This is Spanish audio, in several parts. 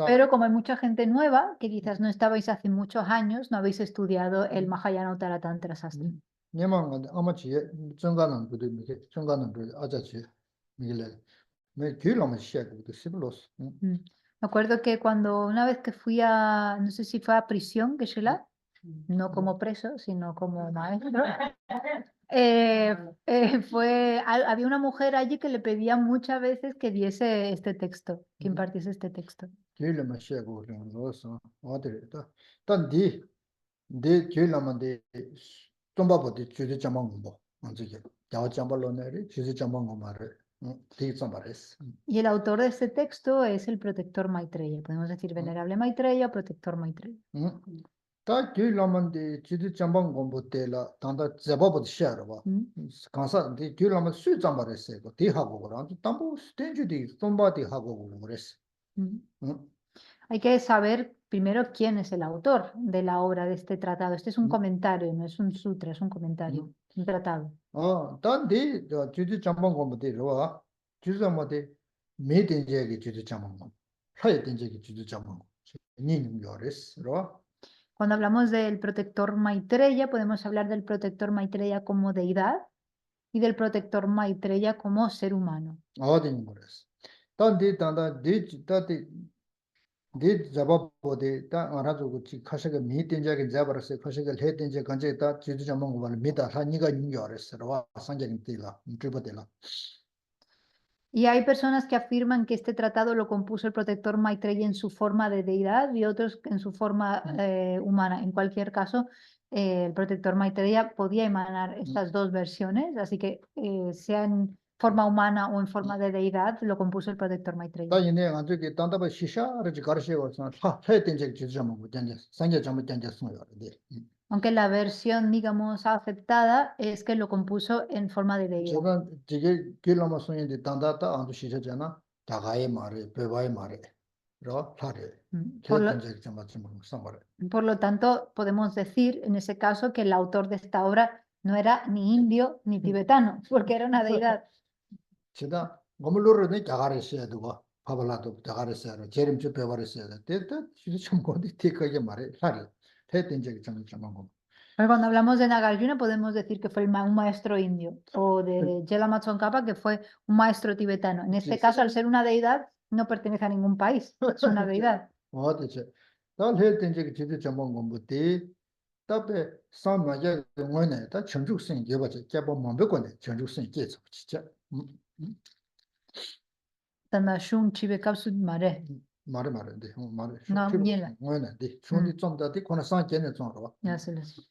Pero como hay mucha gente nueva, que quizás no estabais hace muchos años, no habéis estudiado el Mahayana Uttaratantra Sastra. Me acuerdo que cuando una vez que fui a, no sé si fue a prisión, que no como preso, sino como maestro, había una mujer allí que le pedía muchas veces que diese este texto, que impartiese este texto. Y el autor de este texto es el protector Maitreya. Podemos decir venerable Maitreya o protector Maitreya. Hay que saber primero quién es el autor de la obra de este tratado. Este es un comentario, no es un sutra, es un comentario, un tratado. Cuando hablamos del protector Maitreya, podemos hablar del protector Maitreya como deidad y del protector Maitreya como ser humano. Y hay personas que afirman que este tratado lo compuso el protector Maitreya en su forma de deidad y otros en su forma humana. En cualquier caso, el protector Maitreya podía emanar estas dos versiones, así que sea en forma humana o en forma de deidad, lo compuso el protector Maitreya. Aunque la versión, digamos, aceptada es que lo compuso en forma de deidad. Por lo tanto, podemos decir en ese caso que el autor de esta obra no era ni indio ni tibetano, porque era una deidad. Pero cuando hablamos de Nagarjuna podemos decir que fue un maestro indio, o de Jelama Tsongkhapa que fue un maestro tibetano. En este caso, al ser una deidad, no pertenece a ningún país, es una deidad. Tanashun chibe kapsud mare. No, miela. Ya se les...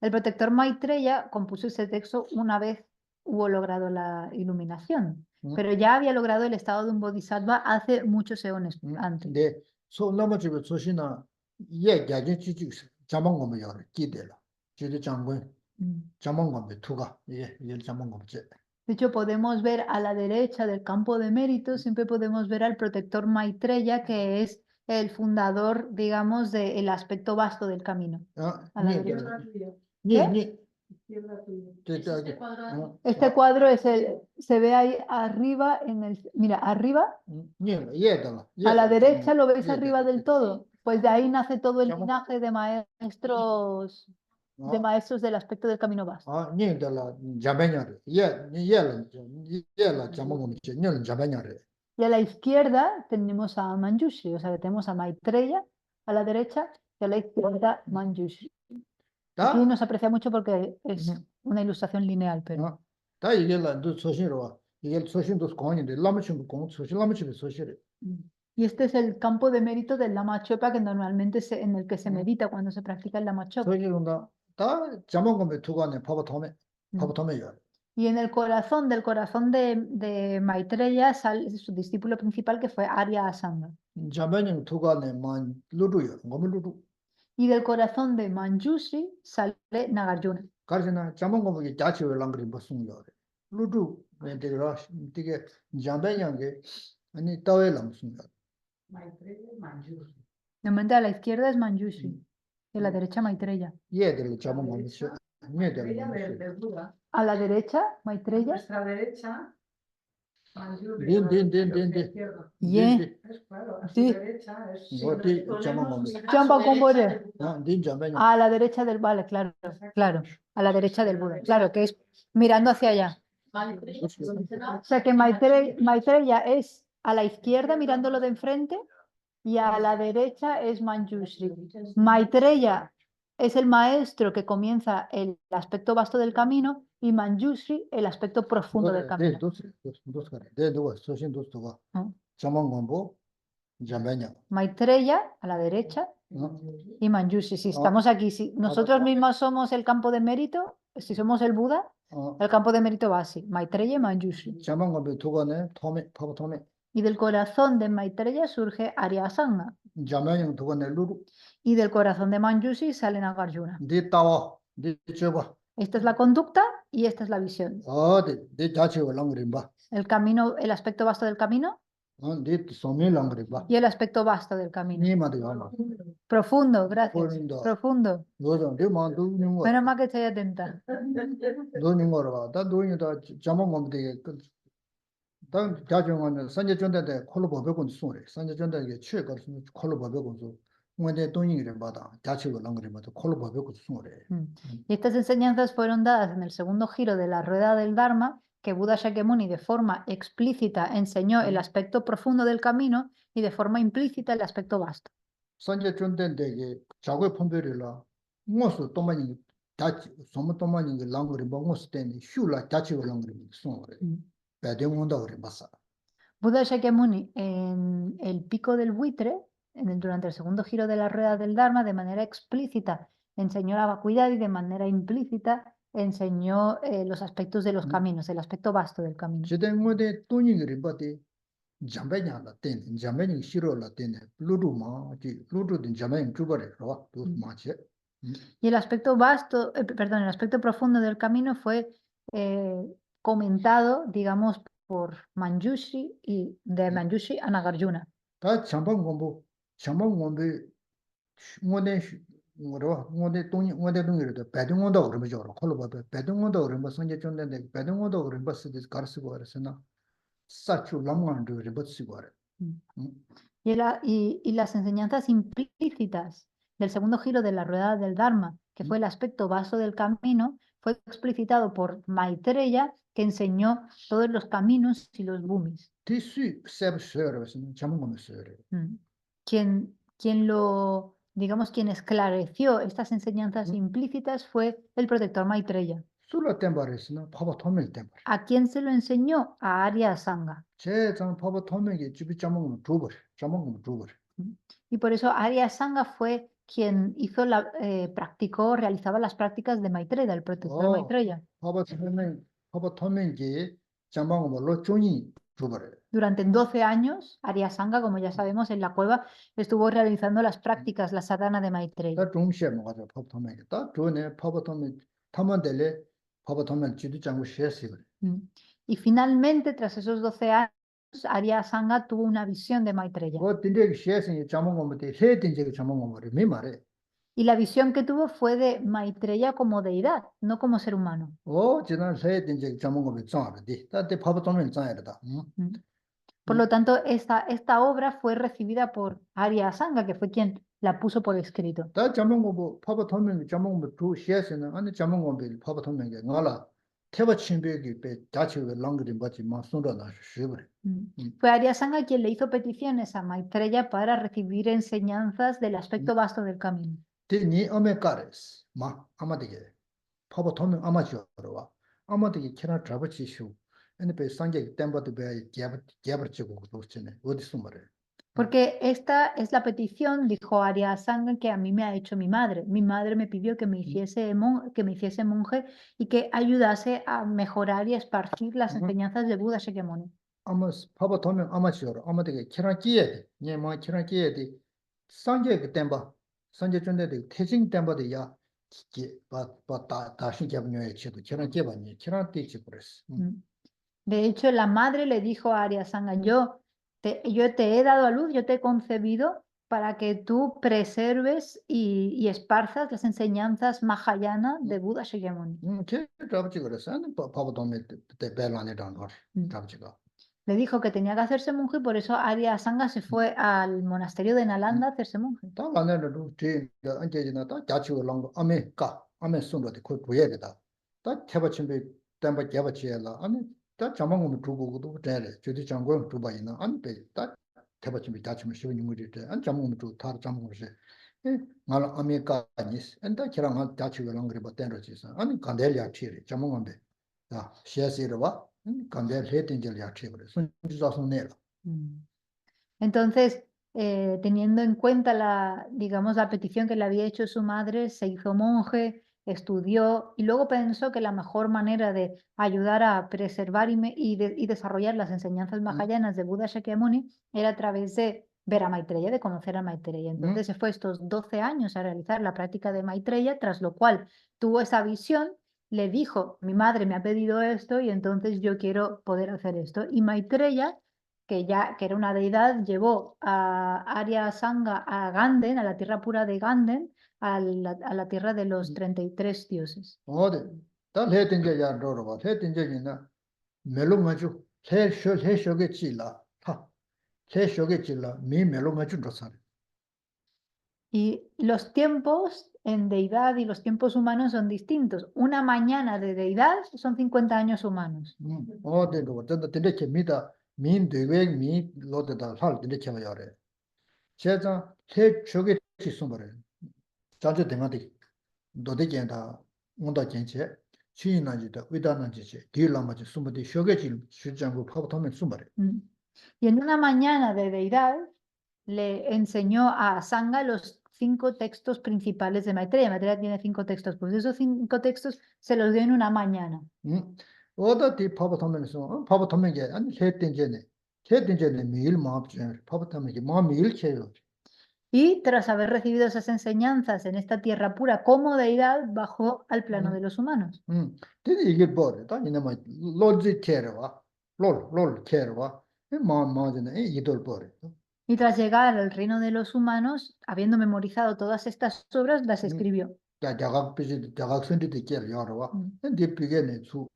El protector Maitreya compuso ese texto una vez hubo logrado la iluminación, pero ya había logrado el estado de un bodhisattva hace muchos eones antes. De hecho, podemos ver a la derecha del campo de mérito, siempre podemos ver al protector Maitreya, que es el fundador, digamos, del aspecto vasto del camino. A la derecha. ¿Qué? Este cuadro es se ve ahí arriba, mira, arriba, a la derecha lo veis arriba del todo, pues de ahí nace todo el linaje de maestros del aspecto del camino vasto. Y a la izquierda tenemos a Manjushri, o sea que tenemos a Maitreya a la derecha y a la izquierda Manjushri. Aquí no se aprecia mucho porque es una ilustración lineal, pero... Y este es el campo de mérito del Lama Chopa que normalmente en el que se medita cuando se practica el Lama Chopa. Y en el corazón de Maitreya sale su discípulo principal que fue Arya Asanga. Y del corazón de Manjushri sale Nagarjuna. Normalmente a la izquierda es Manjushri y a la derecha Maitreya. A la derecha, A Maitreya. nuestra derecha, Manjusri, Din, a din, din, la din, din. izquierda. Ye. Es claro, a su Sí. derecha es. No, nos di, ponemos llamamos. a su Jamba derecha Kumbore. del Buda. Ah, din jambeño. A la derecha del vale, claro, claro. A la derecha del Buda. Claro, que es mirando hacia allá. O sea que Maitreya es a la izquierda mirándolo de enfrente y a la derecha es Manjushri. Maitreya es el maestro que comienza el aspecto vasto del camino y Manjushri el aspecto profundo del 네, camino. dos 가래. 네, 누가 소신 dos 두가. ¿No? 자망공부 jambeño. Maitreya a la derecha ¿No? y Manjushri. Si Ah. estamos aquí, si nosotros mismos somos el campo de mérito, si somos el Buda, 어, el campo de mérito va así, Maitreya y Manjushri. 자망공부 두가네 토메 파고 토메. Y del corazón de Maitreya surge Arya Sanga. jambeño 두가네 루루. Y del corazón de Manjushri sale Nagarjuna. 네 따와. 네 쳬바. Esta es la conducta y esta es la visión. 네 자체 올랑그림바. El camino, el aspecto vasto del camino 네 소미 랑그림바. y el aspecto vasto del camino. 니마도 야마. Profundo, gracias. Profundo. Profundo. 너도 네만 두는 거. Menos mal que estoy atenta. 너는 거라. 다 너희다 자망공부 되게 당 자정하는 선제 전대대 콜로 법백원 소리 선제 전대에 취해 가지고 콜로 법백원 소 원래 돈이를 받아 자치고 랑그리마도 콜로 법백원 소리 Y estas enseñanzas fueron dadas en el segundo giro de la rueda del Dharma, que Buda Shakyamuni de forma explícita enseñó el aspecto profundo del camino y de forma implícita el aspecto vasto. 선제 전대에 자고 분별이라 무엇을 또 많이 자치 소모 또 많이 랑그리마 무엇을 때니 휴라 자치고 랑그리마 소리 배경원다 그래 봤어. Buda Shakyamuni en el pico del buitre, durante el segundo giro de la rueda del Dharma, de manera explícita enseñó la vacuidad y de manera implícita enseñó los aspectos de los caminos, el aspecto vasto del camino. 지대모데 돈이를 받대 잠배냐라 된 잠배니 싫어라 되네 루루마 루루든 잠배니 주버래 로 마치 Y el aspecto vasto, perdón, el aspecto profundo del camino fue comentado, digamos, por Manjushri y de Manjushri a Nagarjuna. 다 잠방공부 뭐네 돈이라도 배동원다 그러면 저러 콜로 봐 배동원다 그러면 선제 전된데 배동원다 그러면 쓰지 가르치고 그랬으나 사추 람만도 그랬으고 그래. Y las enseñanzas implícitas del segundo giro de la rueda del Dharma, que fue el aspecto vasto del camino, fue explicitado por Maitreya, que enseñó todos los caminos y los bhumis. Quien lo, digamos, quien esclareció estas enseñanzas implícitas fue el protector Maitreya. ¿A quién se lo enseñó? A Arya Sanga. Y por eso Arya Sanga fue quien hizo practicó, realizaba las prácticas de Maitreya, el protector Maitreya. Durante 12 años, Arya Sanga, como ya sabemos, en la cueva estuvo realizando las prácticas, la sadhana de Maitreya. Y finalmente, tras esos 12 años, Arya Sanga tuvo una visión de Maitreya. Y la visión que tuvo fue de Maitreya como deidad, no como ser humano. Por lo tanto, esta obra fue recibida por Arya Sanga, que fue quien la puso por escrito. Fue Arya Sanga quien le hizo peticiones a Maitreya para recibir enseñanzas del aspecto vasto del camino. Porque esta es la petición, dijo Arya Sanga, que a mí me ha hecho mi madre. Mi madre me pidió que me hiciese monje y que ayudase a mejorar y a esparcir las enseñanzas de Buda Shakyamuni. De hecho, la madre le dijo a Arya Sanga, yo te he dado a luz, yo te he concebido para que tú preserves y esparzas las enseñanzas Mahayana de Buda Shakyamuni. 걔 잡지 그랬어. 아니 바보 돈에 때 배란에 거 Mm. 잡지가. Le dijo que tenía que hacerse monje y por eso Arya Sanga se fue al monasterio de Nalanda a hacerse monje. 다 만나는 뒤에 안제지나 다 자치고 랑고 아메 손도데 그 부예다. 다 태바침be 담바 개바치야라. 아니 다 자망을 두고도 되래. 저기 장고 두바이나 안 돼. 다 태바침be 자치면 쉬운 인물이데. 안 자망을 두 다른 자망을 해. 말 아메카니스. 엔다 키랑 자치고 랑그리 버텐로지사. 아니 간델이야 치리. 자망을 돼. 자, 시야시르와 간델 해든젤이야 치버려. 손주자손네라. Entonces, teniendo en cuenta digamos, la petición que le había hecho su madre, se hizo monje, estudió y luego pensó que la mejor manera de ayudar a preservar y desarrollar las enseñanzas mahayanas de Buda Shakyamuni era a través de ver a Maitreya, de conocer a Maitreya. Entonces se fue estos 12 años a realizar la práctica de Maitreya, tras lo cual tuvo esa visión, le dijo, mi madre me ha pedido esto y entonces yo quiero poder hacer esto. Y Maitreya, que era una deidad, llevó a Arya Sanga a Ganden, a la tierra pura de Ganden, a la tierra de los 33 dioses. 어디 다 해든제야 로로가 해든제기나 멜로 마주 해쇼게 찔라 타 해쇼게 찔라 미 멜로 마주 로살 Y los tiempos en deidad y los tiempos humanos son distintos. Una mañana de deidad son 50 años humanos. 어디 로 저도 되게 미다 민 되게 미 로데다 살 되게 해야래 제가 해쇼게 찔송거래 자주 되마디 도대견다 온다 괜찮 취인나지다 위다나지지 딜라마지 숨어디 쇼게 찔 실장고 파고토면 숨어래 Y en una mañana de deidad le enseñó a Sanga los 5 textos principales de Maitreya. Maitreya tiene 5 textos, pues esos 5 textos se los dio en una mañana. 어디 파고토면서 파고토면게 아니 해든제네 미일 마음지 파고토면게 마음이 일체요 Y tras haber recibido esas enseñanzas en esta tierra pura como deidad, bajó al plano de los humanos. 근데 이게 뭐래 다 이놈아 롤지 캐러와 롤 캐러와 마음마잖아 이돌 버래 Y tras llegar al reino de los humanos, habiendo memorizado todas estas obras, las escribió. 자각선들이 깨를 열어와 근데 비게네 수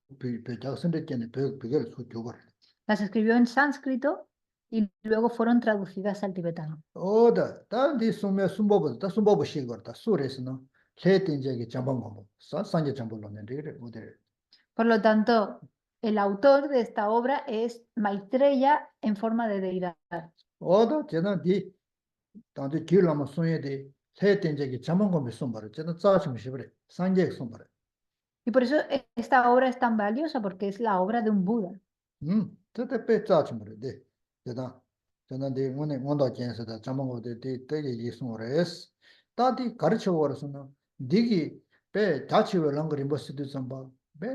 자각선들 깨네 비게를 수 줘버려 Las escribió en sánscrito y luego fueron traducidas al tibetano. 어다 다디 숨에 숨보다 숨보고 시거다 수레스는 해든제게 잠방고 산제 잠볼로네 그래 어디 Por lo tanto, el autor de esta obra es Maitreya en forma de deidad. 어다 제가 디 단지 길라마 손에디 해든제게 잠방고 숨바를 제가 짜증이 시버려 산제 숨바를 Y por eso esta obra es tan valiosa, porque es la obra de un Buda. 저때 배 짜증을 돼 제가 저는 내 오늘 원도 견서다 잠방고데 되게 이송으로스 다디 가르쳐 버려서는 니기 배 다치고 랑그리 버스도 좀봐 배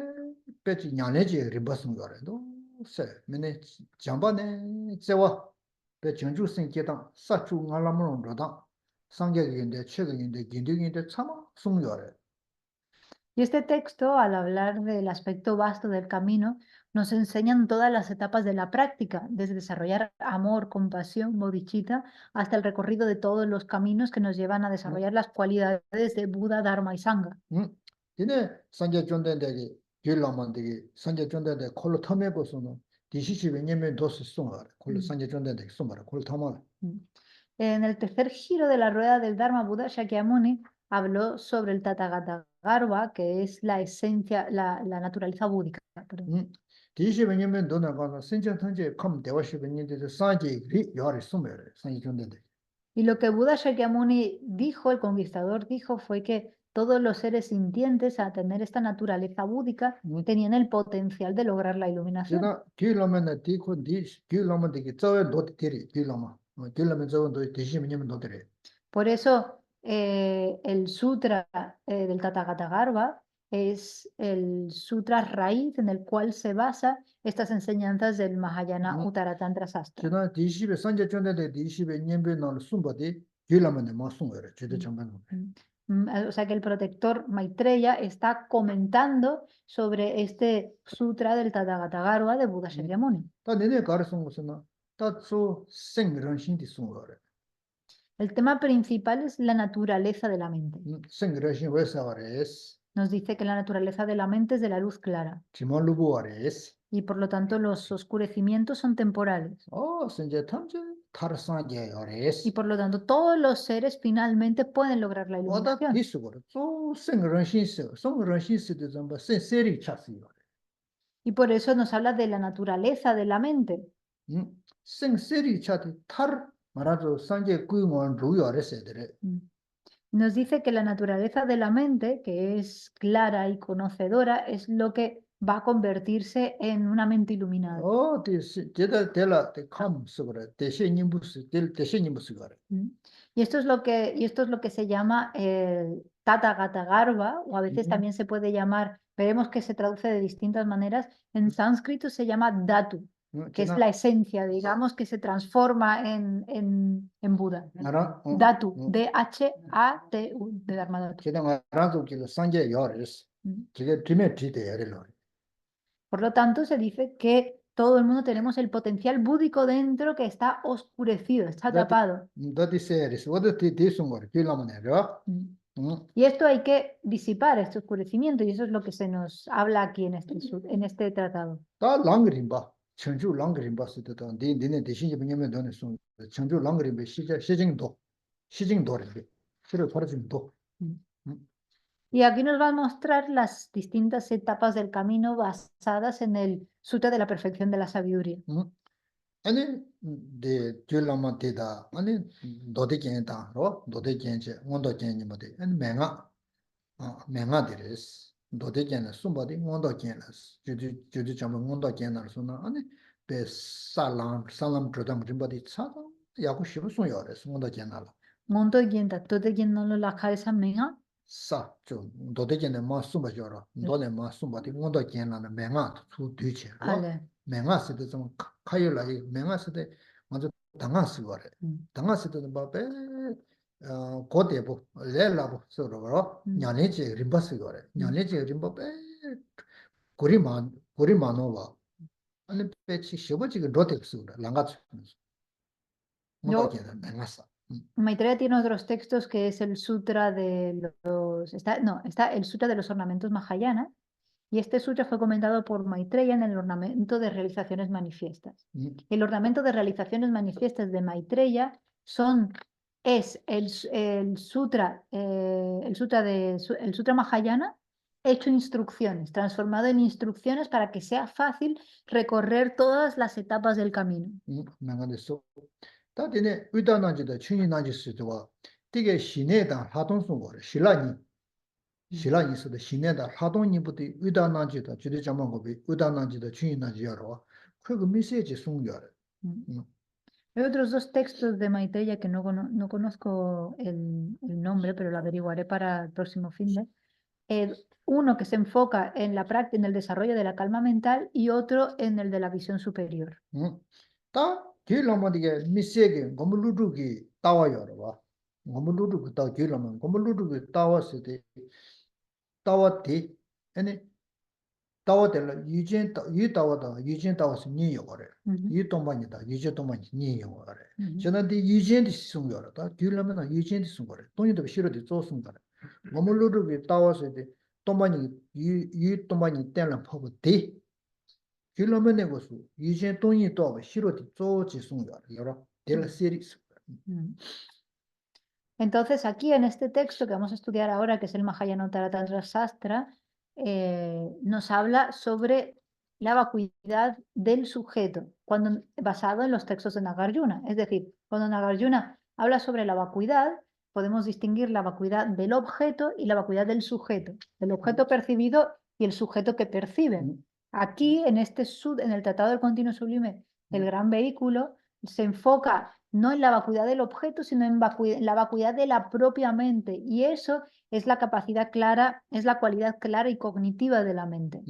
배지 냐내지 리버스는 거래도 세 맨에 잠바네 제와 배 전주생 계단 사주 알람으로 로다 상계인데 최근인데 긴딩인데 참 송요래 Y este texto, al hablar del aspecto vasto del camino, nos enseñan todas las etapas de la práctica, desde desarrollar amor, compasión, bodhicitta, hasta el recorrido de todos los caminos que nos llevan a desarrollar las cualidades de Buda, Dharma y Sangha. 이네 상계 존대되게 길라만되게 상계 존대되 콜로 텀에 보서는 디시시 왜냐면 도스 송아 콜로 상계 존대되 송아 콜로 텀을 En el tercer giro de la rueda del Dharma, Buda Shakyamuni habló sobre el Tathagata Garbha, que es la esencia, la naturaleza búdica. Perdón. 디시 왜냐면 너는 가서 신천탄제 컴 대화시 왜냐면 상계 리 요리 송아래 상계 존대되 Y lo que Buda Shakyamuni dijo, el conquistador dijo, fue que todos los seres sintientes, a tener esta naturaleza búdica, tenían el potencial de lograr la iluminación. 제가 길라만의 디코 디 길라만 되게 저에 노티리 길라마 길라만 저은 도 디시 왜냐면 노티리 Por eso el sutra del Tathagata Garbha es el sutra raíz en el cual se basa estas enseñanzas del Mahayana Uttaratantra Sastra. 제가 디시베 상계 존대되 디시베 냠베는 숨바디 길라만의 마송어래 제대 정말 O sea que el protector Maitreya está comentando sobre este sutra del Tathagata Garbha de Buda Shakyamuni. 다 내내 가르친 것은 다소 생런 신디 송어래 El tema principal es la naturaleza de la mente. 생그러신 왜 사와레스 Nos dice que la naturaleza de la mente es de la luz clara 지몬루부와레스 y por lo tanto los oscurecimientos son temporales. 선제 탐제 Y 타르산제요레스 por lo tanto todos los seres finalmente pueden lograr la 어다 iluminación. 디스고르 또 생그러신스 좀 세리 차스요 Y por eso nos habla de la naturaleza de la mente. 생세리 차티 타르 말아도 산제 꾸용원 루요레스들에 Mm. Nos dice que la naturaleza de la mente, que es clara y conocedora, es lo que va a convertirse en una mente iluminada. 제가 될라 컴 쓰고래 대신님부스 대신님부스 거래 Mm. Y esto es lo que se llama el Tata Gata Garbha, o a veces también se puede llamar, veremos que se traduce de distintas maneras. En sánscrito se llama Dhatu, que es la esencia, digamos, que se transforma en Buda. Dhatu, D-H-A-T-U, de Dharmadhatu. 제가 알아도 길 산제 요레스 Mm. 제가 드메 지대야래로 Por lo tanto, se dice que todo el mundo tenemos el potencial búdico dentro que está oscurecido, está tapado. 너디 세리스 어디 디슨 거래 길라면에요 Mm. Y esto hay que disipar, este oscurecimiento, y eso es lo que se nos habla aquí en este tratado. 다 랑그림바 청주 랑그림바 쓰던 니네 대신이 뭐냐면 너는 좀 청주 랑그림바 시정도래 실을 벌어진도 Y aquí nos va a mostrar las distintas etapas del camino basadas en el Sutra de la Perfección de la Sabiduría. 아니 데 줄라마테다 아니 도데겐다로 도데겐제 원도겐님데 아니 맹아데레스 도데겐은 숨바디 원도겐라스 주주 좀 원도겐나르소나 아니 베 살람 조담 좀바디 차 야고 싶어 소요레스 원도겐나라 Monto y yenta, todo yendo la cabeza meja. 사좀 도데겐의 마숨바죠라 너네 마숨바디 원도겐나는 맹아 두 뒤체 Ale. 맹아스도 좀 카이올라이 맹아스도 먼저 당하스거래 당하스도 바베 고대보 레라보 서로 냐네지 림바스거래 냐네지 림바베 고리마노와 아니 배치 쇼버지가 로텍스거래 랑가츠 뭐가게는 맹아사 Maitreya tiene otros textos que es el Sutra de está el Sutra de los Ornamentos Mahayana, y este sutra fue comentado por Maitreya en el ornamento de realizaciones manifiestas. El ornamento de realizaciones manifiestas de Maitreya es el Sutra Mahayana hecho instrucciones, transformado en instrucciones para que sea fácil recorrer todas las etapas del camino. 다디네 의단난지도 춘이난지스도와 되게 시내다 하동송거래 신라니스도 시내다 하동니부터 의단난지도 주대 자만고비 의단난지도 춘이난지여로 그 메시지 송여래 Hay otros dos textos de Maitreya que no conozco el nombre, pero lo averiguaré para el próximo fin de. Uno que se enfoca en la práctica, en el desarrollo de la calma mental, y otro en el de la visión superior. 길라마디게 미세게 고물루두기 따와요라 고물루두기 따 길라만 고물루두기 따와스데 따와디 아니 따와들 유진 유따와다 유진 따와스 니요거래 유동반이다 유진 동반이 니요거래 저는데 유진이 숨겨라다 길라면 유진이 숨거래 돈이도 싫어도 쪼숨거래 고물루두기 따와스데 동반이 유 동반이 때는 퍼부디 Entonces aquí en este texto que vamos a estudiar ahora, que es el Mahayanottara Tantra Sastra, nos habla sobre la vacuidad del sujeto, basado en los textos de Nagarjuna. Es decir, cuando Nagarjuna habla sobre la vacuidad, podemos distinguir la vacuidad del objeto y la vacuidad del sujeto, el objeto percibido y el sujeto que percibe. Aquí, en el Tratado del Continuo Sublime, el gran vehículo, se enfoca no en la vacuidad del objeto, sino en la vacuidad de la propia mente. Y eso es la capacidad clara, es la cualidad clara y cognitiva de la mente.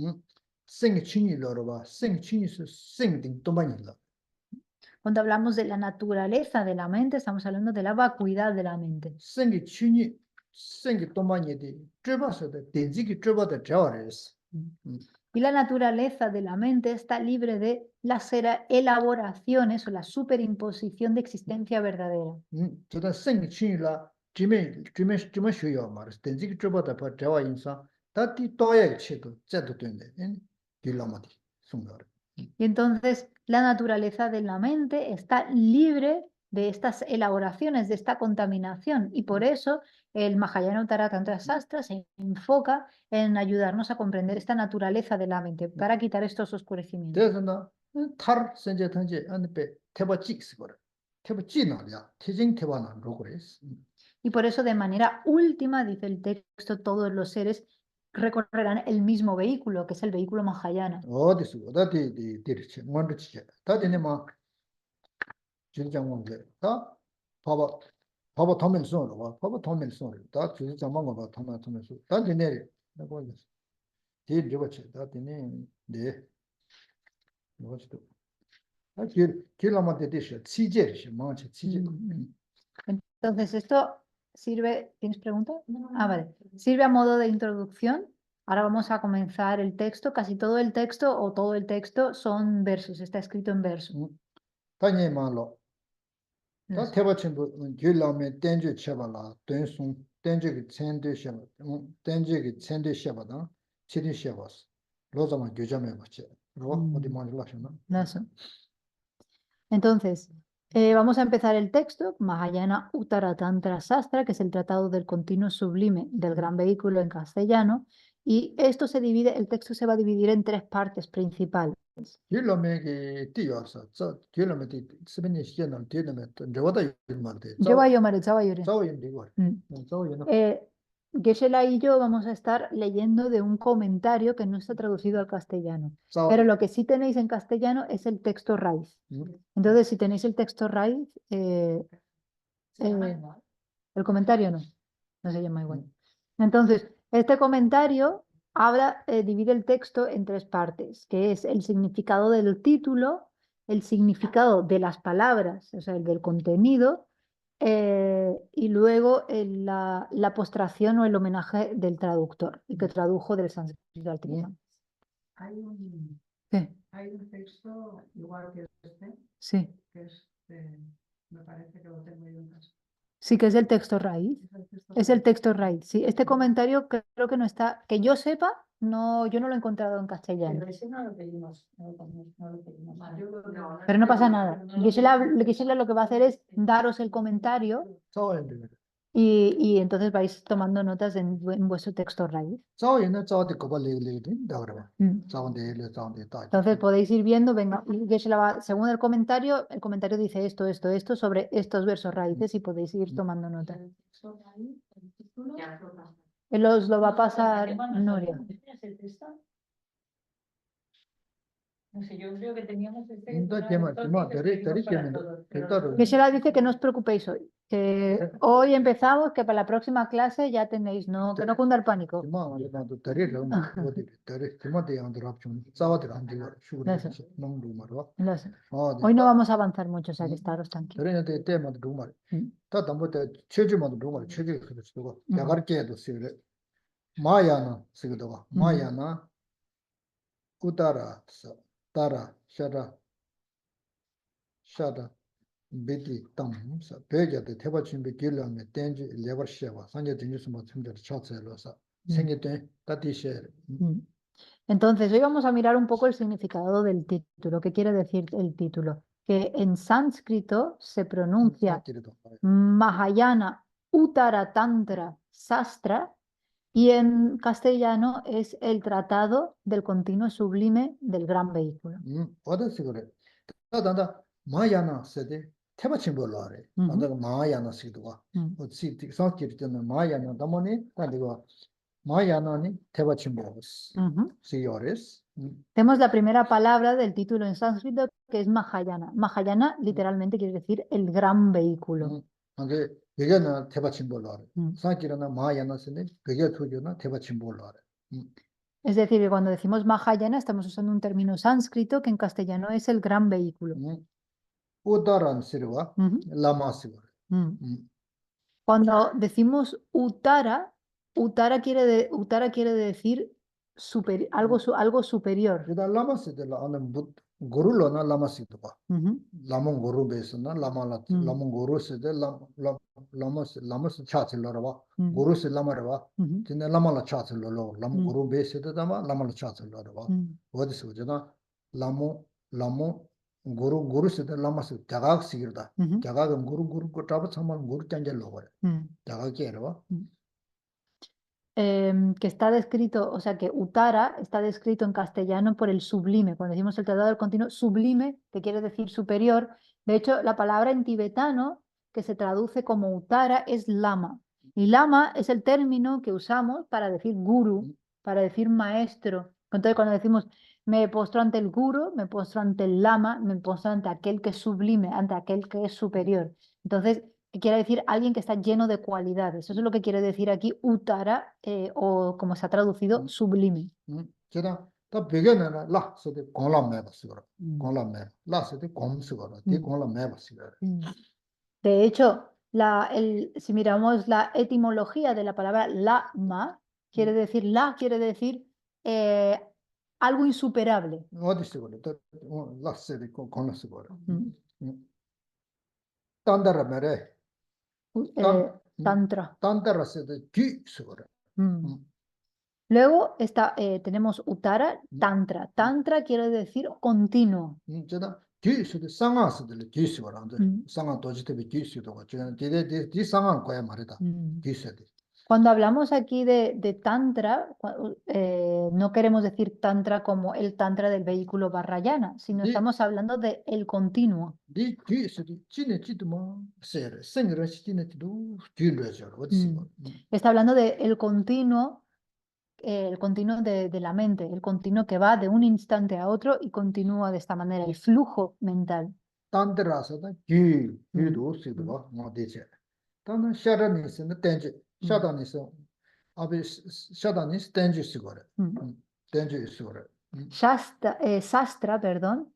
Cuando hablamos de la naturaleza de la mente, estamos hablando de la vacuidad de la mente. Y la naturaleza de la mente está libre de las elaboraciones o la superimposición de existencia verdadera. 저다 생 친이라 지면 쉬어야 말스 된지 저보다 더 저와 인사 다티 또에 치도 제도 된대 딜라마디 숨가르 Y entonces la naturaleza de la mente está libre de estas elaboraciones, de esta contaminación. Y por eso el Mahayana Uttara Tantra Sastra se enfoca en ayudarnos a comprender esta naturaleza de la mente para quitar estos oscurecimientos. 그래서 탈 선제 던제 안에 태바지 있어 태바지나야 태진 태바나 로그레스 Y por eso de manera última, dice el texto, todos los seres recorrerán el mismo vehículo, que es el vehículo Mahayana. 어디서 어디 디르치 뭔지지 다디네 막 진정원데 다 봐봐 도면서 봐봐 도면서 다 진정만 거 도면서 다디네 내가 이제 딜 저거지 다디네 네 뭐지도 길라마데 디시 치제시 망치 치제 Entonces, esto sirve, ¿tienes pregunta? Ah, vale. Sirve a modo de introducción. Ahora vamos a comenzar el texto. Casi todo el texto o todo el texto son versos, está escrito en versos. 다니 말로 다 태바친부 길라메 땡주 쳐발라 땡순 땡주기 첸데 셔 땡주기 첸데 셔바다 치디 셔바스 로자마 교자메 바체 로 어디 만들라셔나 Eso. Entonces, vamos a empezar el texto, Mahayana Uttara Tantra Sastra, que es el tratado del continuo sublime del gran vehículo en castellano, y esto se divide, el texto se va a dividir en tres partes principales. 길라메기 띠여서 저 길라메디 스베니 시에는 뒤에는 저보다 말데 Yo voy a llamar el 자오인데 이거 자오인은 Geshe-la y yo vamos a estar leyendo de un comentario que no está traducido al castellano. Pero lo que sí tenéis en castellano es el texto raíz. Entonces, si tenéis el texto raíz, el comentario no se llama igual. Entonces, este comentario divide el texto en tres partes, que es el significado del título, el significado de las palabras, o sea, el del contenido, y luego la postración o el homenaje del traductor, el que tradujo del sánscrito al tibetano. ¿Qué? Hay un texto igual que este, Sí, que es, me parece que lo tengo yo en casa. sí que es el texto raíz. Es el texto raíz, sí. Este comentario creo que no está, que yo sepa, no, yo no lo he encontrado en castellano. Pero ese no lo pedimos, no lo pedimos. Pero no pasa nada. Gisela lo que va a hacer es daros el comentario 자오인데 y entonces vais tomando notas en vuestro texto raíz. 자오인은 자오데 거발레레데 다그라 Mm. 자오데 다 Entonces podéis ir viendo, venga, y Gisela según el comentario dice esto sobre estos versos raíces y podéis ir tomando notas. Él os lo va a pasar Nuria. No sé, yo creo que teníamos este. Gisela dice que no os preocupéis hoy, que hoy empezamos, que para la próxima clase ya tenéis, que no cunda el pánico. Lo sé. Hoy no vamos a avanzar mucho, o sea que estaros tranquilos. 마야나 우다라 따라 샤다 베디 땅사 베게데 태바친베 길라메 땡지 레버시와 산제 딩주스모 춤들 차츠로서 생겼대 따디셰. Entonces, hoy vamos a mirar un poco el significado del título. ¿Qué quiere decir el título? Que en sánscrito se pronuncia Mahayana Uttara Tantra Sastra y en castellano es el tratado del continuo sublime del gran vehículo. 어디서 그래? 다다 마야나 세데 태바친볼로 하래. 안다가 마야나 시도가. 어찌 상기르잖아 마야나 담원에 가지고 마야나니 태바친볼스. 시요레스. Tenemos la primera palabra del título en sánscrito que es Mahayana. Mahayana literalmente quiere decir el gran vehículo. 그게는 태바친볼로 하래. 상기르나 마야나 세데 그게 투교나 태바친볼로 하래. Es decir, que cuando decimos Mahayana estamos usando un término sánscrito que en castellano es el gran vehículo. 우다란 시르와 라마시고. Cuando decimos Uttara quiere decir algo superior. 그다 라마스들 안에 고루로나 라마스도 봐. Ujú, 라몬 고루 베스나 라마라 라몬 고루스데 라마스 차틀러라 봐. 고루스 라마라 봐. ujú, 진짜 라마라 차틀러로 라몬 음. 고루 베스데다마 라마라 차틀러라 봐. 어디서 오잖아. 라모 고루스데 라마스 자각시기다. ujú, 자각은 고루 거 잡아 참만 고루 짠절로 봐. mm. 자각이 봐. Que está descrito, o sea que Uttara está descrito en castellano por el sublime. Cuando decimos el tratado del continuo, sublime, que quiere decir superior. De hecho, la palabra en tibetano que se traduce como Uttara es lama. Y lama es el término que usamos para decir guru, para decir maestro. Entonces, cuando decimos me postro ante el guru, me postro ante el lama, me postro ante aquel que es sublime, ante aquel que es superior. Entonces, que quiere decir alguien que está lleno de cualidades. Eso es lo que quiere decir aquí Uttara, o como se ha traducido, sublime. 제가 더 베게는 라스데 공람매버스거라. 공람매. 라스데 공스거라. 디 공람매버스거라. De hecho, si miramos la etimología de la palabra lama, quiere decir algo insuperable. 어디서거라. 라스데 공스거라. 단다라메레. Tantra. 단다라스데 뒤스거라. Luego tenemos Uttara, Tantra. Tantra quiere decir continuo. 제가 뒤스데 상아스들 뒤스거라. 상아 도지테비 뒤스도가 제가 디 상아 거야 말이다. 뒤스데. Cuando hablamos aquí de Tantra, no queremos decir Tantra como el Tantra del vehículo Vajrayana, sino estamos hablando de el continuo. Está hablando de el continuo de la mente, el continuo que va de un instante a otro y continúa de esta manera, el flujo mental. Sastra, perdón,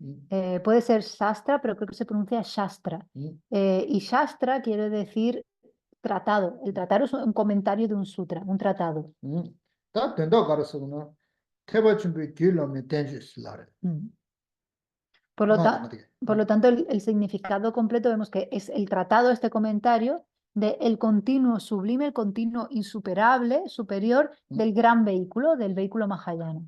puede ser Sastra, pero creo que se pronuncia Shastra. Y Shastra quiere decir tratado. El tratado es un comentario de un sutra, un tratado. Por lo tanto, el significado completo vemos que es el tratado, este comentario, de el continuo sublime, el continuo insuperable, superior del gran vehículo, del vehículo Mahayana.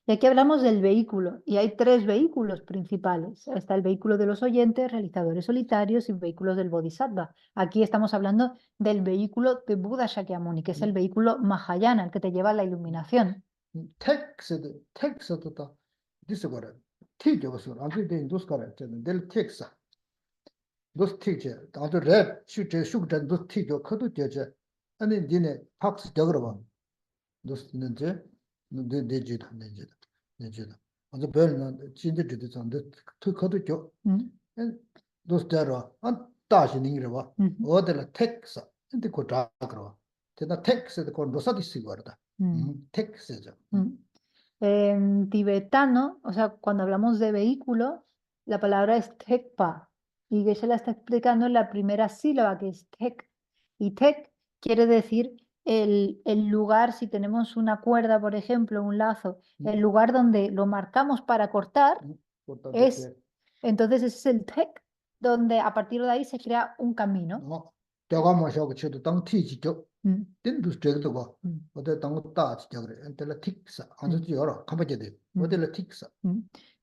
Y aquí hablamos del vehículo, y hay tres vehículos principales. Está el vehículo de los oyentes, realizadores solitarios y vehículos del Bodhisattva. Aquí estamos hablando del vehículo de Buda Shakyamuni, que es el vehículo Mahayana, el que te lleva a la iluminación. En tibetano, o sea, cuando hablamos de vehículo, la palabra es tekpa, y Geshe la está explicando en la primera sílaba, que es tek. Y tek quiere decir el lugar, si tenemos una cuerda, por ejemplo, un lazo, el lugar donde lo marcamos para cortar, entonces ese es el tek, donde a partir de ahí se crea un camino.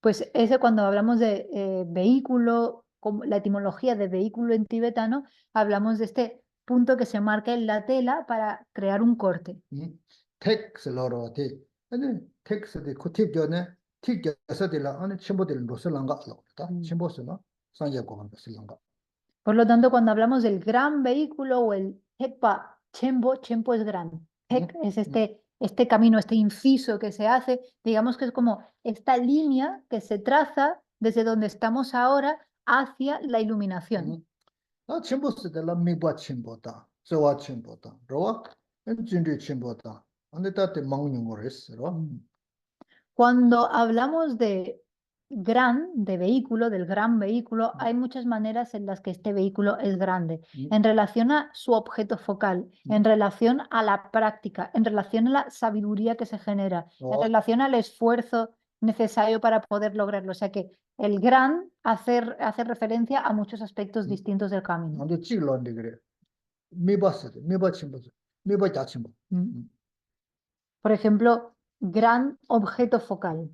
Pues ese, cuando hablamos de vehículo, la etimología de vehículo en tibetano, hablamos de este punto que se marca en la tela para crear un corte. Por lo tanto, cuando hablamos del gran vehículo o el Tekpa, Chempo es grande. Tek es este camino, este inciso que se hace, digamos que es como esta línea que se traza desde donde estamos ahora hacia la iluminación. Cuando hablamos de vehículo, del gran vehículo, hay muchas maneras en las que este vehículo es grande, en relación a su objeto focal, en relación a la práctica, en relación a la sabiduría que se genera, en relación al esfuerzo necesario para poder lograrlo. O sea que el gran hace referencia a muchos aspectos distintos del camino. 먼저 찍으려는데 그래. 미바 침보. 미바 자침보. Por ejemplo, gran objeto focal.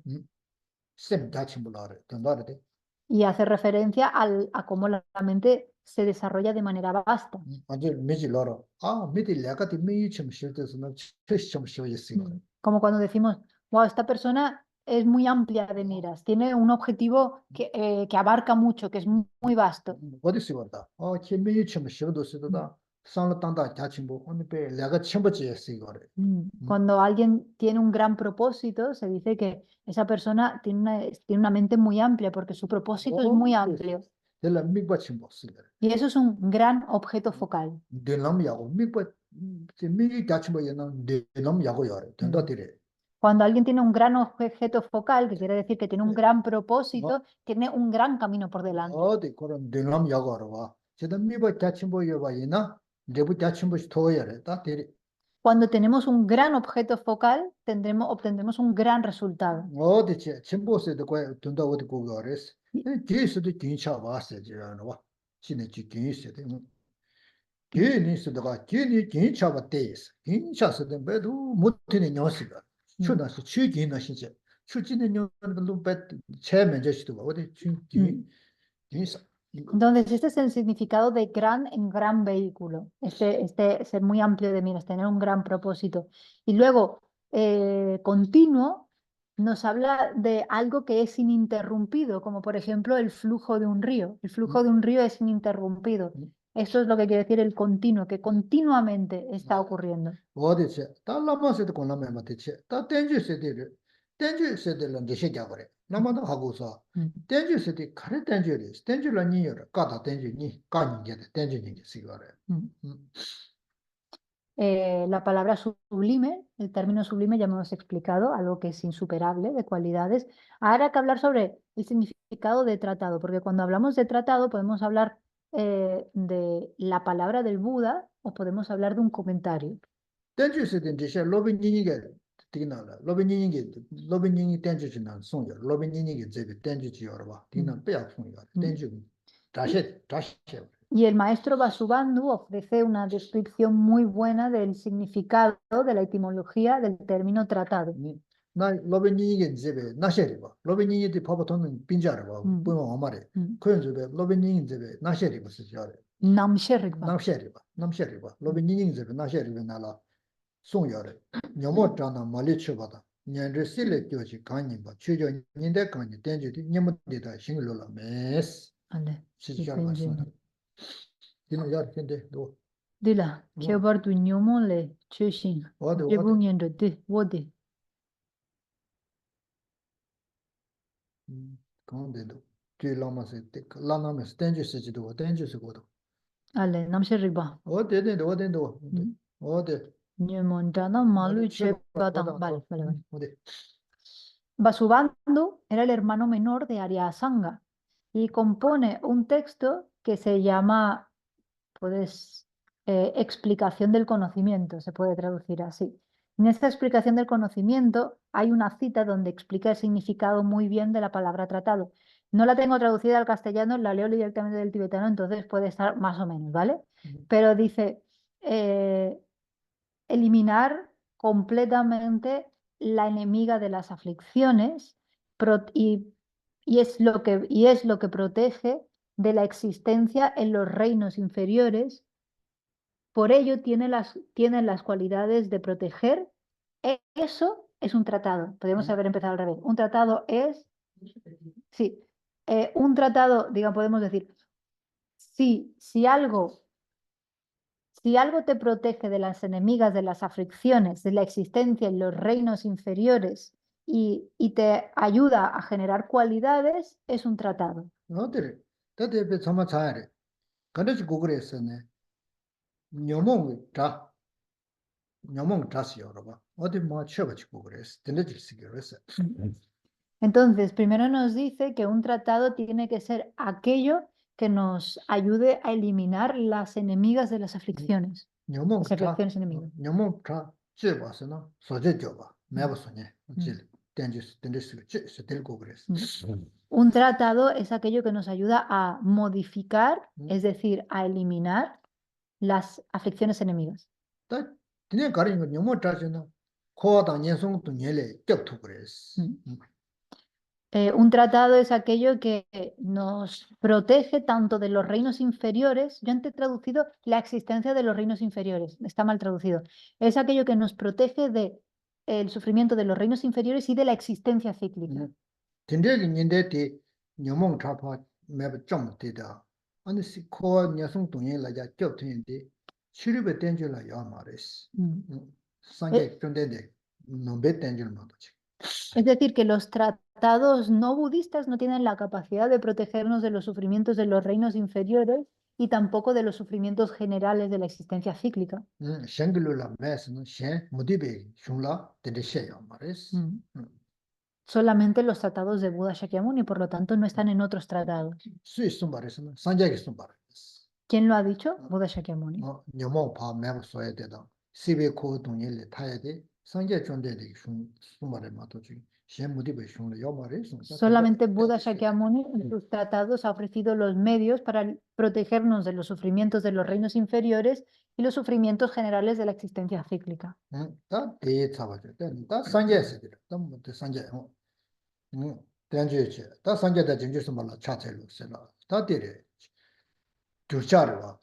쌤 자침보라 그래. 된다래. Y hace referencia a cómo la mente se desarrolla de manera vasta. 완전 미질러라. 아, 미들 내가도 미침 실때서는 최시점 쉬어있어. Como cuando decimos, wow, esta persona es muy amplia de miras, tiene un objetivo que abarca mucho, que es muy vasto. 어디서 왔다. 걔 미침 쉬어도 쓰다. 상을 땅다 자침보. 오늘 배 내가 침보지 했어 이거래. Cuando alguien tiene un gran propósito, se dice que esa persona tiene una mente muy amplia porque su propósito es muy amplio. 내가 미바 침보 쓰래. Y eso es un gran objeto focal. 내남야고 미바 미 자침보에는 내남야고요. 된다들이. Cuando alguien tiene un gran objeto focal, que quiere decir que tiene un gran propósito, tiene un gran camino por delante. 어디 그런 내남야고로 와. 제가 미바 자침보에 봐이나 내부 자침보시 토여래. 다 들이. Cuando tenemos un gran objeto focal, obtendremos un gran resultado. 어디 침보스도 거의 된다 어디 고거랬어. 뒤에서도 긴차 왔어요. 와. 신의 긴있어야 돼. 긴있어도가 긴차 왔대스. 긴차서도 배도 못되는 녀석이야. 추나서 추긴나 진짜. 추진의 녀석은 배 체면제시도 어디 긴있어. Entonces, este es el significado de gran en gran vehículo, este ser muy amplio de miras, tener un gran propósito. Y luego, continuo, nos habla de algo que es ininterrumpido, como por ejemplo el flujo de un río. El flujo de un río es ininterrumpido. Eso es lo que quiere decir el continuo, que continuamente está ocurriendo. 남아도 하고서 땡주스디 가래 땡주리 땡주라 니여라 까다 땡주니 까니게 땡주니 시거래. La palabra sublime, el término sublime ya hemos explicado, algo que es insuperable de cualidades. Ahora hay que hablar sobre el significado de tratado, porque cuando hablamos de tratado podemos hablar de la palabra del Buda o podemos hablar de un comentario. 땡주스디 디샤 로빈니니게 디나라 로빈니니 땡주지난 송여 로빈니니게 제베 땡주지여라 봐 디나 빼야 송여 땡주 다시 Y el maestro Vasubandhu ofrece una descripción muy buena del significado de la etimología del término tratado. 나 로빈니니게 제베 나셔리 봐 로빈니니디 파보토는 빈자라 봐 뭐뭐 말해 그런 제베 로빈니니 제베 나셔리 봐 쓰셔래 Namsherikpa. 남셔리 봐 로빈니니 제베 나셔리 나라 송여래 녀모잖아 말리쳐봐다 년르실레 교지 간님바 추저 년대 간니 땡주디 녀모디다 싱글로라 메스 Ale. 시절 말씀 이놈 야 근데 너 Dila, kebar tu nyomole chushin. 와도 Jebungendo de wode. 건데도 뒤라마세 라나메스 땡주스지도 땡주스고도 Ale, namsherikpa. 어데데 어데 Nyomondana malu chepatan. Vale. 어데 Vasubandhu era el hermano menor de Aryasanga y compone un texto que se llama, explicación del conocimiento, se puede traducir así. En esta explicación del conocimiento hay una cita donde explica el significado muy bien de la palabra tratado. No la tengo traducida al castellano, la leo directamente del tibetano, entonces puede estar más o menos, ¿vale? Pero dice, eliminar completamente la enemiga de las aflicciones y es lo que protege de la existencia en los reinos inferiores. Por ello tiene las cualidades de proteger. Eso es un tratado. Podríamos haber empezado al revés. Un tratado es... Sí. Un tratado, digamos, podemos decir, si algo te protege de las enemigas, de las aflicciones, de la existencia en los reinos inferiores y te ayuda a generar cualidades, es un tratado. 어데 다데베 참아 자야래 간다지 고그레스네 녀몽 자 녀몽 다시 열어봐. 어디 뭐 쳐가지고 그랬어. 된대질시 그랬어. Entonces, primero nos dice que un tratado tiene que ser aquello que nos ayude a eliminar las enemigas de las aflicciones. 녀몽 Las 다 aflicciones enemigas. 녀몽 다 찌봐서는 소제 줘봐. 매버서네. 질 된지스 찌스 들고 그랬어. Un tratado es aquello que nos ayuda a modificar, es decir, a eliminar las aflicciones enemigas. 다 그냥 가리는 거 녀몽 다시는 코어당 년송도 년에 겹투 그랬어. Un tratado es aquello que nos protege tanto de los reinos inferiores. Yo antes he traducido la existencia de los reinos inferiores, está mal traducido. Es aquello que nos protege de el sufrimiento de los reinos inferiores y de la existencia cíclica. 된대기 년대때 녀몽 잡아 매버 좀 되다. 아니 코어 년송도 년라자 겹투인데 치료배 땡줄라 야 말했어. 상계 존대데 nombre 땡줄 못하지. Es decir, que los tratados no budistas no tienen la capacidad de protegernos de los sufrimientos de los reinos inferiores y tampoco de los sufrimientos generales de la existencia cíclica. 샹글로라 매스는 샹 모디베 슝라 데데셰야 말했어. Solamente los tratados de Buda Shakyamuni, por lo tanto, no están en otros tratados. 수있어 말했으면 상계기 좀 말했어. ¿Quién lo ha dicho? Buda Shakyamuni. 녀몽 파 매버 써야 되다. 시베 코 동일에 타야 돼. 상계 존대데 슝 말에 맞도지. 샹 모디베 슝라 요 말했어. Solamente Buda Shakyamuni en sus tratados ha ofrecido los medios para protegernos de los sufrimientos de los reinos inferiores y los sufrimientos generales de la existencia cíclica. 다 대차바죠. 다 상계에서 다 못해 상계. 된주지. 다 상계다 진주스 말라 차체로 세라. 다 되래. 두차르와.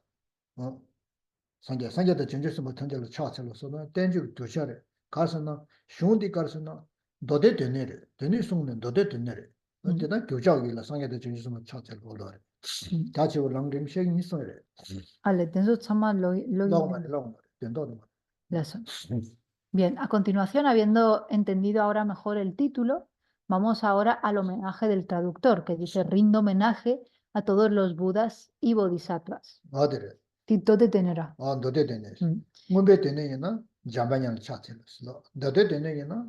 상계다 진주스 뭐 던절로 차체로 서는 된주 두차르. 가서나 슝디 가서나 너대 되네래. 되네 속는 너대 되네래. 언제나 교자기라 상계다 진주스 뭐 차체로 올라래. 다치 올랑림 쉐긴 있어요. Ale, tenso chama lo 된다는 거. Bien, a continuación, habiendo entendido ahora mejor el título, vamos ahora al homenaje del traductor, que dice: rindo homenaje a todos los budas y bodhisattvas. 어디래? Titote tenera. 너대 되네. 문배 되네나 잠반양 차체로. 너대 되네나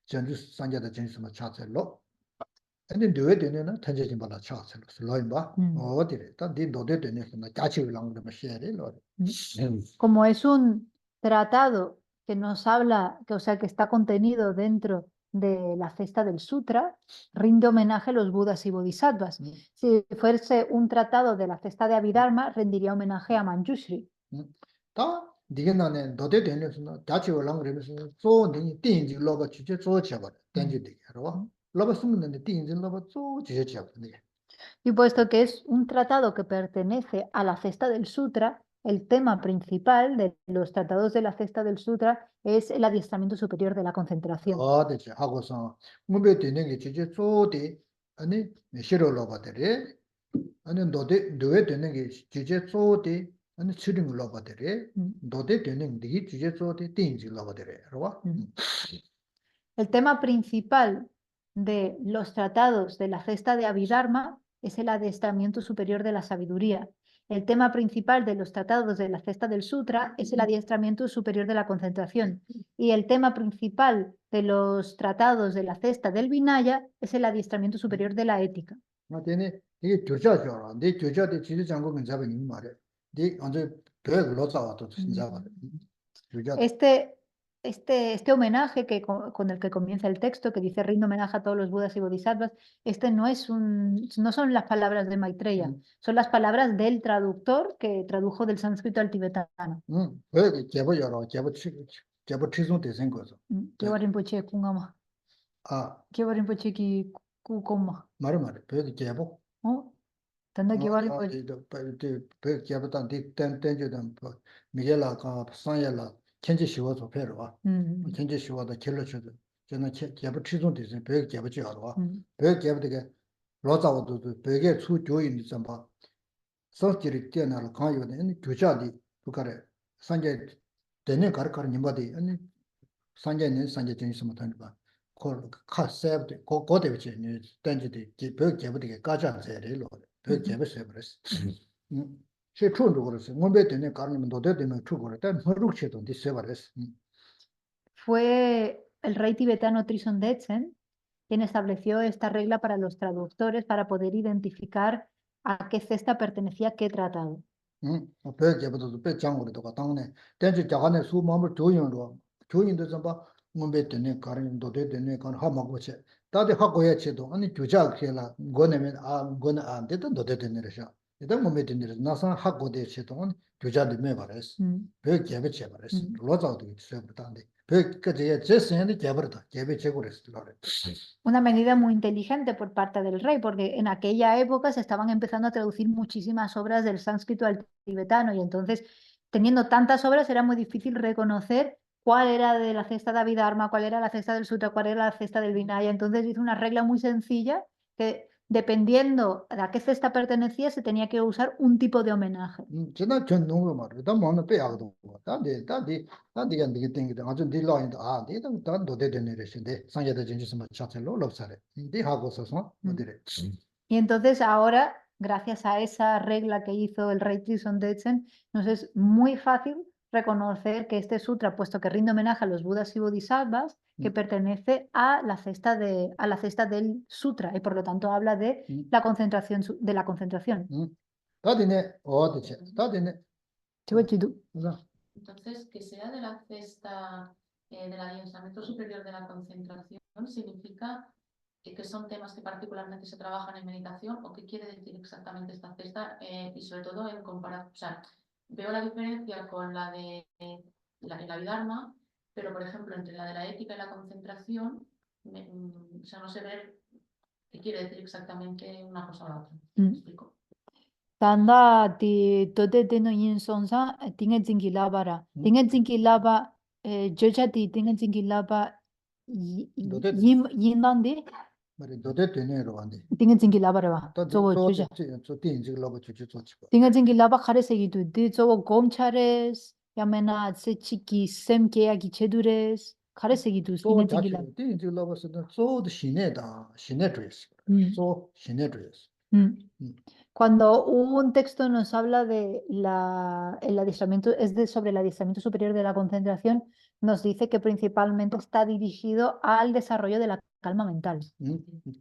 전주 상계다 진주스 뭐 차체로. 근데 너대 되네나 탄제진 발라 차체로. 로임바. 어디래? 단디 너대 되네나 자치랑 좀 쉐래. Como es un tratado que nos habla, que, o sea, que está contenido dentro de la cesta del sutra, rinde homenaje a los budas y bodhisattvas. Si fuese un tratado de la cesta de Abhidharma, rendiría homenaje a Manjushri. 다 디게나네 너대 되네서 자치 올랑 그러면서 쏘니 띵지 로바 주제 쏘쳐봐. 땡지 되게 알아. 로바 숨는데 띵지 로바 쏘 주제 쳐봐. Y puesto que es un tratado que pertenece a la cesta del sutra, el tema principal de los tratados de la cesta del sutra es el adiestramiento superior de la concentración. 그렇지. 하고서 문배 되는 게 주제 쏘대 아니 싫어 로바들이 아니 너대 되는 게 주제 쏘대 아니 치링 로바들이 너대 되는 게 주제 쏘대 띵지 로바들이 알아? El tema principal de los tratados de la cesta de Abhidharma es el adiestramiento superior de la sabiduría. El tema principal de los tratados de la cesta del sutra es el adiestramiento superior de la concentración. Y el tema principal de los tratados de la cesta del Vinaya es el adiestramiento superior de la ética. 이게 교자죠. 네 교자들 지도 장국은 잡은 이 말이야. 네 언제 별 로자와도 진짜 교자. Este homenaje con el que comienza el texto, que dice rindo homenaje a todos los budas y bodhisattvas, no son las palabras de Maitreya, son las palabras del traductor que tradujo del sánscrito al tibetano. Gyewa Rinpoche kungama. Gyewa Rinpoche ki kukoma. Tanda Gyewa Rinpoche. kenji shiwa zo perwa, kenji shiwa da kilo chodo, jana gyaba chizun dizin, pyoge gyaba chi arwa, pyoge gyaba diga loza wado do, pyoge tsu gyoyi ni zamba, sos jiri diya nara kaan yuwa di, gyuja di, bukare, sanje, dene kar nimba di, sanje ni sanje jingi sama tani ba, ka sayab di, go dewa chi, tenji di, pyoge gyaba diga gajan zayri lo, pyoge gyaba sayab res. 시 촌도 그랬어. 몸에 되는 가르면 도대 되면 추고 그랬다. 허룩체도 디세 버렸어. Fue el rey tibetano Trison Detsen quien estableció esta regla para los traductores para poder identificar a qué cesta pertenecía qué tratado. 배 개부도 배 장고도 가 당내 대지 자간에 수 마음을 조용으로 조인도 좀 봐. 몸에 되는 가르면 도대 되는 간 하마고체. 다들 하고야 체도 아니 주자 그래라. 거내면 거는 안 되던 도대 되는 거죠. 일단 몸에 되는 나선 하고 대체도 주자도 매 말했어. 배 개베체 말했어. 로자도 있어요. 그다음에 배 제스한테 개버다. 개베 제고랬어. Una medida muy inteligente por parte del rey, porque en aquella época se estaban empezando a traducir muchísimas obras del sánscrito al tibetano y entonces, teniendo tantas obras, era muy difícil reconocer cuál era de la cesta de Abhidharma, cuál era la cesta del Sutra, cuál era la cesta del Vinaya. Entonces hizo una regla muy sencilla que dependiendo a qué cesta pertenecía se tenía que usar un tipo de homenaje. 지난 전 농구 말이야. 다 뭐는 빼야도. 다디 간디게 땡기다. 아주 딜라인도 디도 다도 되는데 상여다 진주스 뭐 차텔로 럽사래. 디 하고서서 뭐들에. Y entonces ahora, gracias a esa regla que hizo el rey Trison Detsen, nos es muy fácil reconocer que este sutra, puesto que rinde homenaje a los Budas y Bodhisattvas, que pertenece a la cesta del sutra y por lo tanto habla de la concentración. 다디네 어디체. 다디네. Entonces, que sea de la cesta del adiestramiento superior de la concentración significa que son temas que particularmente se trabajan en meditación o qué quiere decir exactamente esta cesta y sobre todo en comparación. O sea, veo la diferencia con la de la Abhidharma, pero por ejemplo entre la de la ética y la concentración, o sea, no sé ver qué quiere decir exactamente una cosa o la otra. ¿Me explico? Tanda di tote teno yin sonsa tinga jingi labara. Tinga jingi laba joja di tinga jingi laba yin dandi 말이 도대 되네로 안데. tinga jingi labara ba. Zowo joja. 저 띵지 로고 주주 좋지. Tinga jingi laba khare segidu di zowo gomchares yamena se chiki semke agi chedures khare segidu tinga jingi laba. 띵지 로고서도 저도 시내다. 시내 드레스. 저 시내 드레스. Cuando un texto nos habla de el adiestramiento, sobre el adiestramiento superior de la concentración, nos dice que principalmente está dirigido al desarrollo de la calma mental.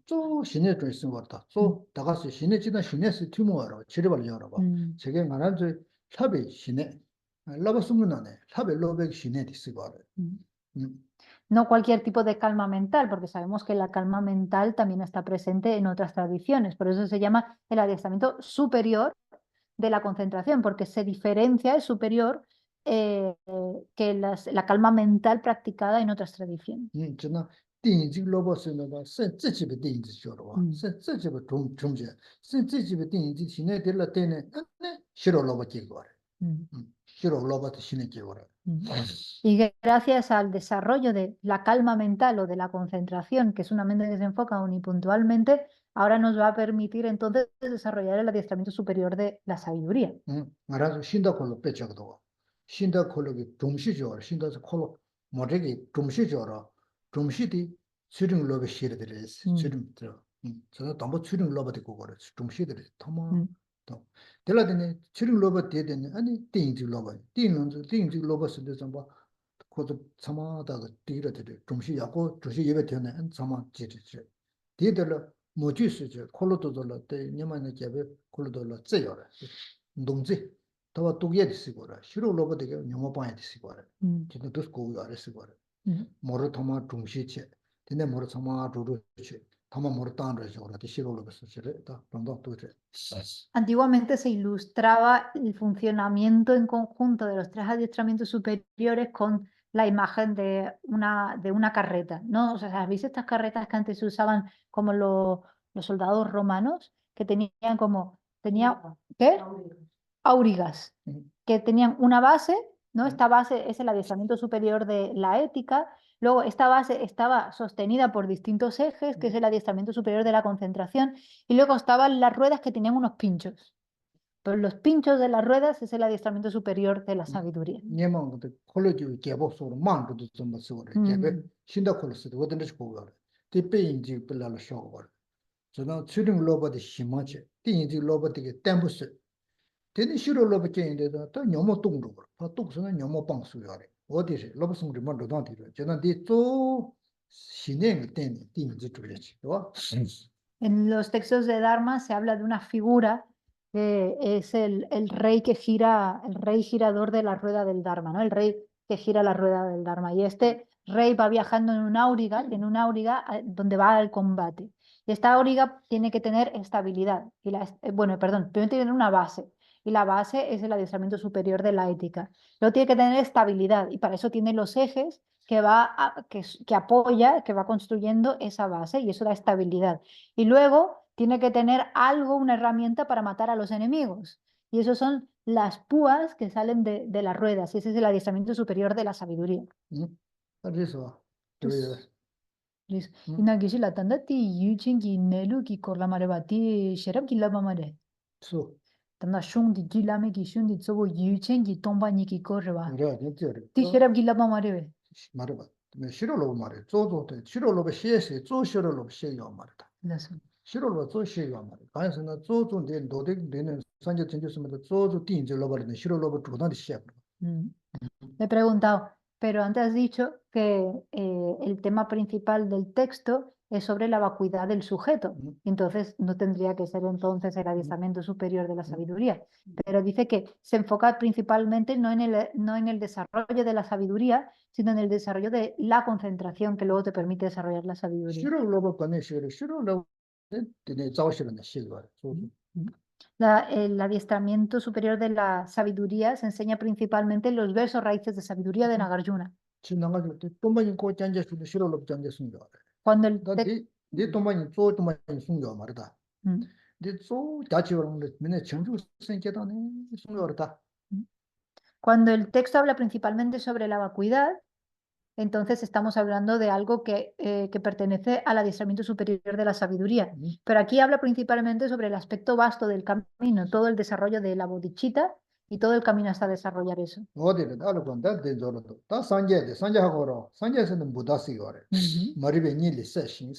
저 시내 드레스 왔다. 저 다가서 시내 지나 시내스 팀워로 치료를 열어 봐. 저게 말하지 샵이 시내. 러버스문 안에 샵이 로백 시내 디스고. No cualquier tipo de calma mental, porque sabemos que la calma mental también está presente en otras tradiciones. Por eso se llama el adiestramiento superior de la concentración, porque se diferencia, es superior que la calma mental practicada en otras tradiciones. Y gracias al desarrollo de la calma mental o de la concentración, que es una mente que se enfoca unipuntualmente, ahora nos va a permitir entonces desarrollar el adiestramiento superior de la sabiduría. 델라데네 치링 로버 데데네 아니 띵지 로버 띵지 로버 쓰데 좀봐 코도 참아다가 띠르데 좀시 야고 조시 예베 되네 한 참아 지지지 디들로 모주스지 콜로도돌로 때 녀만의 개베 콜로도돌로 째요라 동지 더와 두게 되시고라 시로 로버 되게 녀모 방에 되시고라 진짜 도스고 요아래 쓰고라 모르 토마 중시체 근데 모르 참아 두루치 Antiguamente se ilustraba el funcionamiento en conjunto de los tres adiestramientos superiores con la imagen de una carreta, ¿no? O sea, ¿habéis estas carretas que antes se usaban como los soldados romanos? Que tenían ¿qué? Aurigas, que tenían una base, ¿no? Esta base es el adiestramiento superior de la ética. Luego, esta base estaba sostenida por distintos ejes, que es el adiestramiento superior de la concentración, y luego estaban las ruedas que tenían unos pinchos. Pues los pinchos de las ruedas es el adiestramiento superior de la sabiduría. Tiene shiro lobo chende da ta nyomo tung ro pa tuk sona nyomo pang su yare o de se lobo sung ri ma ro dang ti ro jena di zo shine ten ti ji tu le chi wa En los textos de Dharma se habla de una figura que es el rey que gira, el rey girador de la rueda del Dharma, ¿no? El rey que gira la rueda del Dharma. Y este rey va viajando en un auriga donde va al combate. Y esta auriga tiene que tener estabilidad. Y bueno, perdón, primero tiene que tener una base. Y la base es el adiestramiento superior de la ética. Luego tiene que tener estabilidad. Y para eso tiene los ejes que apoya, que va construyendo esa base. Y eso da estabilidad. Y luego tiene que tener algo, una herramienta para matar a los enemigos. Y eso son las púas que salen de las ruedas. Y ese es el adiestramiento superior de la sabiduría. ta ri so Listo. Y na gishi la tanda ti yuchen ki nelu ki korla mare ba ti sherab ki laba mare. so Tanda shung di gilame ki shung di tsobo yuchen ki tomba ni ki korre ba. ra ni ti re Ti sherab ki laba mare be. ma re ba me shiro lobo ma re zo zo te shiro lobo xie se zo shiro lobo xie yo ma re ta Lazo. shiro lobo zo xie yo ma re ka se na zo zo de do de ne san je chen ju sma de zo zo tin je lobo ne shiro lobo zhu dang de xie Le he preguntado, pero antes has dicho que el tema principal del texto es sobre la vacuidad del sujeto. Entonces no tendría que ser entonces el adiestramiento superior de la sabiduría. Pero dice que se enfoca principalmente no en el desarrollo de la sabiduría, sino en el desarrollo de la concentración que luego te permite desarrollar la sabiduría. shiro lobo ka ne shiro lobo de ne zao shiro ne xie yo zo El adiestramiento superior de la sabiduría se enseña principalmente en los versos raíces de sabiduría de Nagarjuna. chi nanga ju te tomba yin ko chanje su de shiro lobo chanje sun yo Cuando el da texto... de tomba yin zo tomba yin sun yo ma re da de zo da chi wang de me ne chen ju sen ke da ne sun yo da Cuando el texto habla principalmente sobre la vacuidad, entonces estamos hablando de algo que pertenece al adiestramiento superior de la sabiduría. Pero aquí habla principalmente sobre el aspecto vasto del camino, todo el desarrollo de la bodhicitta y todo el camino hasta desarrollar eso. o de da lo kon da de zo lo da sanje ha go ro sanje se ne buddha si yo re ma ri be ni le se shin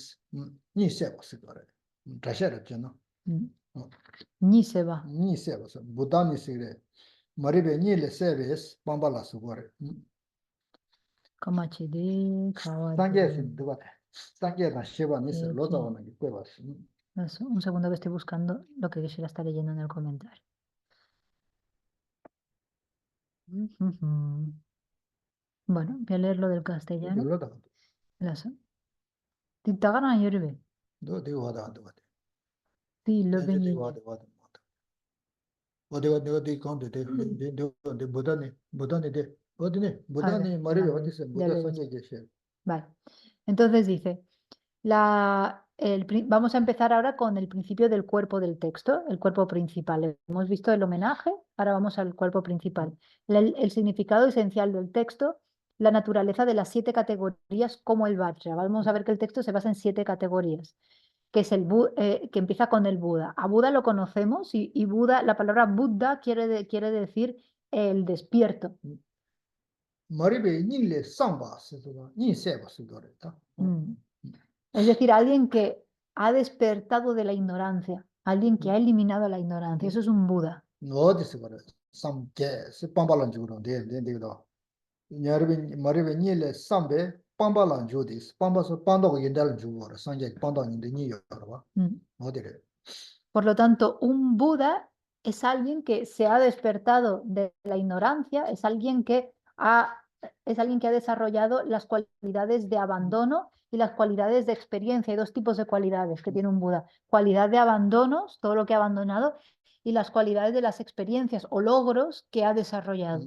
ni se ba si yo re da she re chen no Ni se va. ni se ba buddha ni si re ma ri be ni le se be pamba la su go re Kamachide, sanje se de ba sanje da she ba ni se lo za na ki ba si Eso, un segundo que estoy buscando lo que Geshe-la está leyendo en el comentario. Bueno, voy a leer lo del castellano. lo da Eso. Titagana yorbe. do de wa da Ti lo de benyi. wa de con de buddha ne ma ri be wa de se buddha sanje je she Vale. Entonces dice, vamos a empezar ahora con el principio del cuerpo del texto, el cuerpo principal. Hemos visto el homenaje, ahora vamos al cuerpo principal. El significado esencial del texto, la naturaleza de las 7 categorías como el Vajra. Vamos a ver que el texto se basa en 7 categorías, que es que empieza con el Buda. A Buda lo conocemos y Buda, la palabra Buddha quiere decir el despierto. Es decir, alguien que ha despertado de la ignorancia, alguien que ha eliminado la ignorancia. Eso es un Buda. Por lo tanto, un Buda es alguien que se ha despertado de la ignorancia, es alguien que ha desarrollado las cualidades de abandono y las cualidades de experiencia. Hay 2 tipos de cualidades que tiene un Buda. Cualidad de abandonos, todo lo que ha abandonado, y las cualidades de las experiencias o logros que ha desarrollado.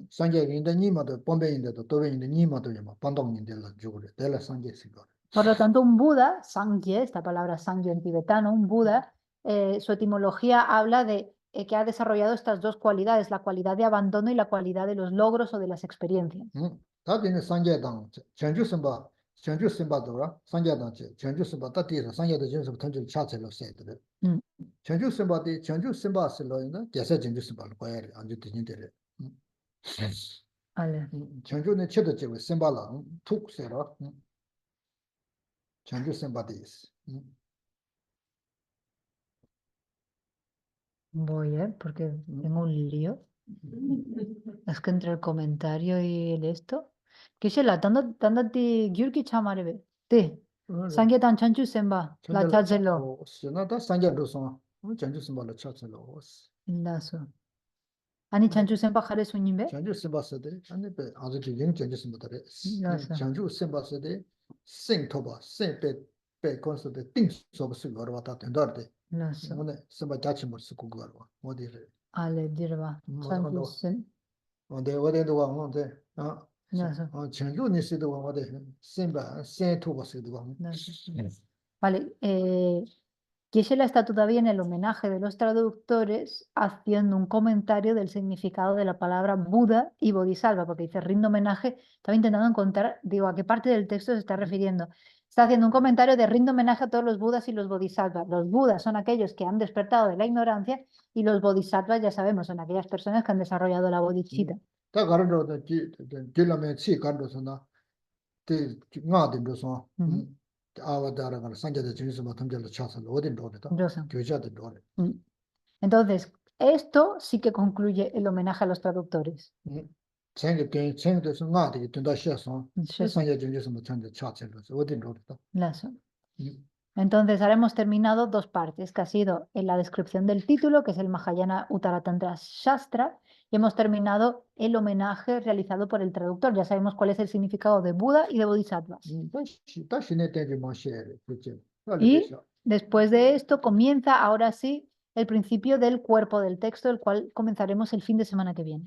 Por lo tanto, un Buda, Sangye, esta palabra Sangye en tibetano, un Buda, su etimología habla de que ha desarrollado estas 2 cualidades, la cualidad de abandono y la cualidad de los logros o de las experiencias. Vale. Voy, porque tengo un lío. Es que entre el comentario y el esto. Que se la tanda ti gyurki chamarebe. Te. Sangetan chanchu semba. La chachelo. 나다 산자로서 전주 심발로 찾으러 Lazo. Ani chanchu semba jare suñimbe. 전주 심바스데 아니 배 아주 영 전주 심바데 Lazo. 전주 심바스데 생토바 생배 콘서트 띵소버스 거로 왔다 된다데 Lazo. 오늘 심바 자치 못 쓰고 거로 어디를 Ale, dirba. Chanchu sem. 어디도 와 뭔데 Lazo. 전주 니스도 와 어디 심바 생토버스도 와 Lazo. Vale, Geshe-la está todavía en el homenaje de los traductores haciendo un comentario del significado de la palabra Buda y Bodhisattva, porque dice rindo homenaje, estaba intentando encontrar, digo, a qué parte del texto se está refiriendo. Está haciendo un comentario de rindo homenaje a todos los Budas y los Bodhisattvas. Los Budas son aquellos que han despertado de la ignorancia y los Bodhisattvas, ya sabemos, son aquellas personas que han desarrollado la bodhicitta. 다 가르쳐도 길라면 치 가르쳐서나 때 나든도서 아와다라가 산자의 진수만 탐절로 차서 어딘 도래다 Rosa. 교자들 도래 Entonces, esto sí que concluye el homenaje a los traductores. 생각돼서 나한테 된다 시어서 Eso. 산자의 진수만 탐절 차서 어딘 도래다 Lazo. Entonces, ahora hemos terminado dos partes, que ha sido en la descripción del título, que es el Mahayana Uttaratantra Shastra, y hemos terminado el homenaje realizado por el traductor. Ya sabemos cuál es el significado de Buda y de Bodhisattvas. Y después de esto comienza, ahora sí, el principio del cuerpo del texto, el cual comenzaremos el fin de semana que viene.